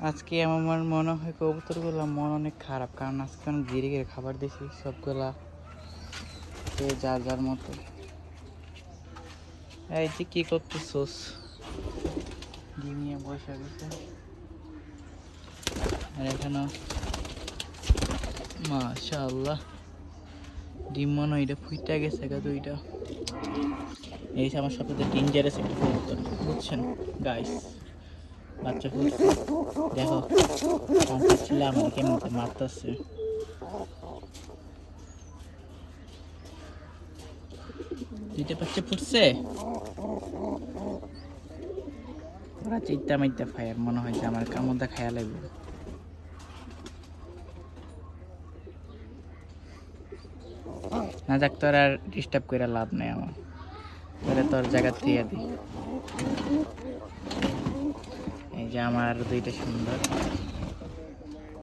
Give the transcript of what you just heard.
আজকে আমার মনে হয় কবুতরগুলো মন অনেক খারাপ, কারণ আজকে অনেক ধীরে ধীরে খাবার দিয়েছি সবগুলা যার যার মতো। এই যে কি করতেছোস? ডিম নিয়ে বসে গেছে। আর এখানে মাশাআল্লাহ ডিম মনে হয় এটা ফুইটা গেছে গা দুইটা। এই আমার সবথেকে ডেঞ্জারাস একটা কবুতর, বুঝছেন গাইস? বাচ্চা ফুটছে, দেখো কানটা ছিল আমাকে কেমনিতে মারতেছে। দুইটা বাচ্চা ফুটছে, ওরা চিত্তা মাইত্তা ফায়ার মনে হয় যে আমার কামড়টা খায়া লাগবে। না যাক, তোর আর ডিস্টার্ব করে লাভ নেই আমার, তাহলে তোর জায়গা থেকে দিই। এই যে আমার দুইটা সুন্দর